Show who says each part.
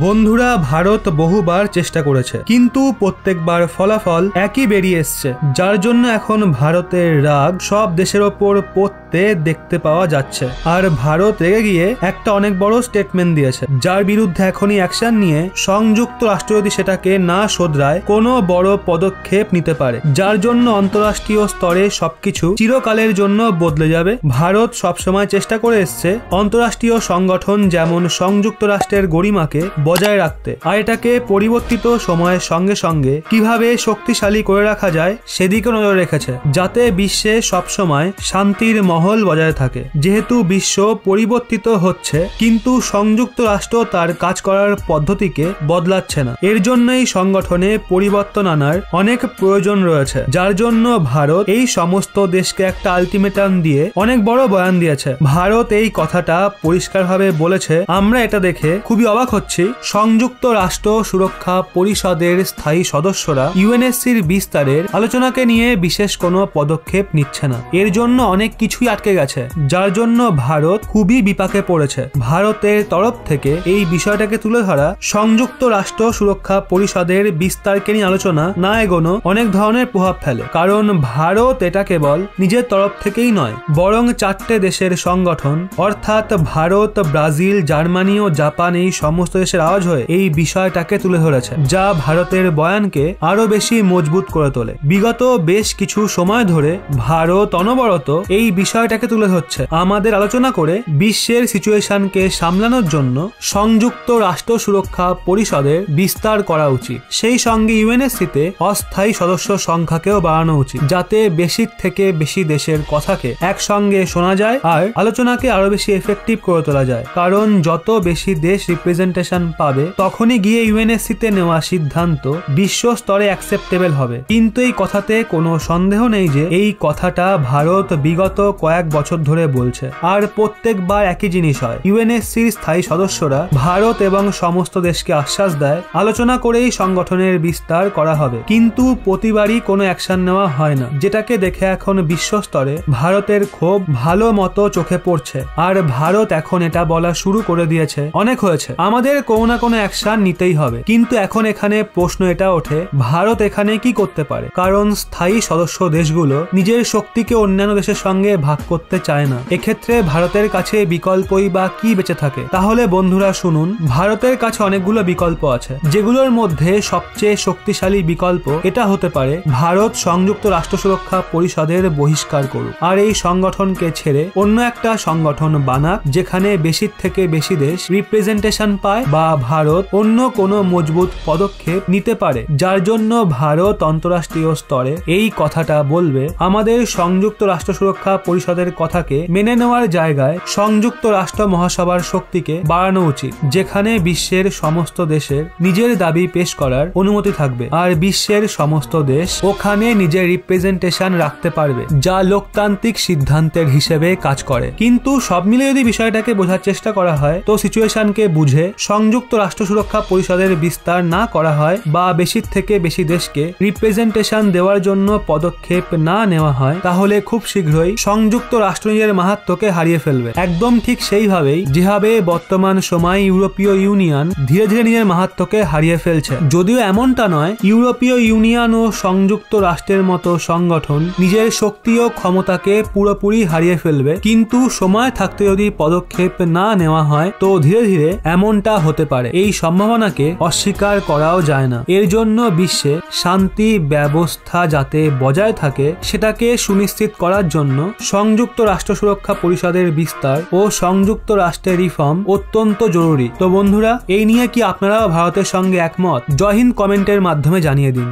Speaker 1: বন্ধুরা, ভারত বহুবার চেষ্টা করেছে, কিন্তু প্রত্যেকবার ফলাফল একই বেরিয়ে এসছে, যার জন্য এখন ভারতের রাগ সব দেশের ওপর পড়তে দেখতে পাওয়া যাচ্ছে। আর ভারত রেগে গিয়ে একটা অনেক বড় স্টেটমেন্ট দিয়েছে, যার বিরুদ্ধে এখনই অ্যাকশন নিয়ে সংযুক্ত রাষ্ট্র যদি সেটাকে না শোধরায় কোনো বড় পদক্ষেপ নিতে পারে, যার জন্য অন্তরাষ্ট্রীয় স্তরে সবকিছু চিরকালের জন্য বদলে যাবে। ভারত সবসময় চেষ্টা করে এসছে অন্তরাষ্ট্রীয় সংগঠন যেমন সংযুক্ত রাষ্ট্রের গরিমাকে বজায় রাখতে, আর এটাকে পরিবর্তিত সময়ের সঙ্গে সঙ্গে কিভাবে শক্তিশালী করে রাখা যায় সেদিকে নজর রেখেছে, যাতে বিশ্বে সবসময় শান্তির মহল বজায় থাকে। যেহেতু বিশ্ব পরিবর্তিত হচ্ছে, কিন্তু সংযুক্ত রাষ্ট্র তার কাজ করার পদ্ধতিকে বদলাচ্ছে না। এর জন্যই সংগঠনে পরিবর্তন আনার অনেক প্রয়োজন রয়েছে, যার জন্য ভারত এই সমস্ত দেশকে একটা আলটিমেটাম দিয়ে অনেক বড় বয়ান দিয়েছে। ভারত এই কথাটা পরিষ্কারভাবে বলেছে, আমরা এটা দেখে খুবই অবাক হচ্ছি, সংযুক্ত রাষ্ট্র সুরক্ষা পরিষদের স্থায়ী সদস্যরা ইউএনএসসির বিস্তারের আলোচনাকে নিয়ে বিশেষ কোনো পদক্ষেপ নিচ্ছে না। এর জন্য অনেক কিছুই আটকে গেছে, যার জন্য ভারত খুবই বিপাকে পড়েছে। ভারতের তরফ থেকে এই বিষয়টাকে তুলে ধরা সংযুক্ত রাষ্ট্র সুরক্ষা পরিষদের বিস্তারকে নিয়ে আলোচনা না এগোনো অনেক ধরনের প্রভাব ফেলে, কারণ ভারত এটা কেবল নিজের তরফ থেকেই নয়, বরং 4টে দেশের সংগঠন অর্থাৎ ভারত, ব্রাজিল, জার্মানি ও জাপান এই সমস্ত দেশের আওয়াজ হয়ে এই বিষয়টাকে তুলে ধরেছে, যা ভারতের বয়ানকে আরো বেশি মজবুত করে তোলে। বিগত বেশ কিছু সময় ধরে ভারত অনবরত এই বিষয়টাকে তুলে ধরছে, আমাদের আলোচনা করে বিশ্বের সিচুয়েশনকে সামলানোর জন্য সংযুক্ত রাষ্ট্র সুরক্ষা পরিষদের বিস্তার করা উচিত। সেই সঙ্গে ইউএনএসসিতে অস্থায়ী সদস্য সংখ্যাকেও বাড়ানো উচিত, যাতে বেশি থেকে বেশি দেশের কথাকে একসঙ্গে শোনা যায় আর আলোচনাকে আরো বেশি এফেক্টিভ করে তোলা যায়। কারণ যত বেশি দেশ রিপ্রেজেন্টেশন পাবে, তখনই গিয়ে ইউএনএসসিতে নেওয়া সিদ্ধান্ত বিশ্ব স্তরে অ্যাকসেপ্টেবল হবে। কিন্তু এই কথাতে কোনো সন্দেহ নেই যে এই কথাটা ভারত বিগত কয়েক বছর ধরে বলছে, আর প্রত্যেকবার একই জিনিস হয়। ইউএনএসসির স্থায়ী সদস্যরা ভারত এবং সমস্ত দেশকে আশ্বাস দেয় আলোচনা করেই সংগঠনের বিস্তার করা হবে, কিন্তু প্রতিবারই কোনো অ্যাকশন নেওয়া হয় না, যেটাকে দেখে এখন বিশ্ব স্তরে ভারতের ক্ষোভ ভালো মতো চোখে পড়ছে। আর ভারত এখন এটা বলা শুরু করে দিয়েছে, অনেক হয়েছে, আমাদের কোনো না কোনো অ্যাকশন নিতেই হবে। কিন্তু এখন এখানে প্রশ্ন এটা ওঠে, ভারত এখানে কি করতে পারে? কারণ স্থায়ী সদস্য দেশগুলো নিজের শক্তিকে অন্যান্য দেশের সঙ্গে ভাগ করতে চায় না। এক্ষেত্রে ভারতের কাছে বিকল্পই বা কি বেঁচে থাকে? তাহলে বন্ধুরা শুনুন, ভারতের কাছে অনেকগুলো বিকল্প আছে, যেগুলোর মধ্যে সবচেয়ে শক্তিশালী বিকল্প এটা হতে পারে ভারত সংযুক্ত রাষ্ট্র সুরক্ষা পরিষদের বহিষ্কার করুক, আর এই সংগঠনকে ছেড়ে অন্য একটা সংগঠন বানাক, যেখানে বেশি থেকে বেশি দেশ রিপ্রেজেন্টেশন পায়, বা ভারত অন্য কোনো মজবুত পদক্ষেপ নিতে পারে, যার জন্য ভারত অন্তরাষ্ট্রীয় স্তরে এই কথাটা বলবে, আমাদের সংযুক্ত রাষ্ট্র সুরক্ষা পরিষদের কথাকে মেনে নেওয়ার জায়গায় সংযুক্ত রাষ্ট্র মহাসভার শক্তিকে বাড়ানো উচিত, যেখানে বিশ্বের সমস্ত দেশের নিজের দাবি পেশ করার অনুমতি থাকবে, আর বিশ্বের সমস্ত দেশ ওখানে নিজের রিপ্রেজেন্টেশন রাখতে পারবে, যা লোকতান্ত্রিক সিদ্ধান্তের হিসেবে কাজ করে। কিন্তু সব মিলে যদি বিষয়টাকে বোঝার চেষ্টা করা হয়, তো সিচুয়েশনকে বুঝে সংযুক্ত রাষ্ট্র সুরক্ষা পরিষদের বিস্তার না করা হয়, বা বেশি থেকে বেশি দেশকে রিপ্রেজেন্টেশন দেওয়ার জন্য পদক্ষেপ না নেওয়া হয়, তাহলে খুব শীঘ্রই সংযুক্ত রাষ্ট্র নিজের মাহাত্ম্যকে হারিয়ে ফেলবে। একদম ঠিক সেইভাবেই যেভাবে বর্তমান সময় ইউরোপীয় ইউনিয়ন ধীরে ধীরে নিজের মাহাত্ম্যকে হারিয়ে ফেলছে। যদিও এমনটা নয়, ইউরোপীয় ইউনিয়ন ও সংযুক্ত রাষ্ট্রের মতো সংগঠন নিজের শক্তি ও ক্ষমতাকে পুরোপুরি হারিয়ে ফেলবে, কিন্তু সময় থাকতে যদি পদক্ষেপ না নেওয়া হয়, তো ধীরে ধীরে এমনটা হতে পারে। এই সম্ভাবনাকে অস্বীকার করাও যায় না। এর জন্য বিশ্বে শান্তি ব্যবস্থা যাতে বজায় থাকে, সেটাকে সুনিশ্চিত করার জন্য সংযুক্ত রাষ্ট্র সুরক্ষা পরিষদের বিস্তার ও সংযুক্ত রাষ্ট্রের রিফর্ম অত্যন্ত জরুরি। তো বন্ধুরা, এই নিয়ে কি আপনারা ভারতের সঙ্গে একমত? জয় হিন্দ কমেন্টের মাধ্যমে জানিয়ে দিন।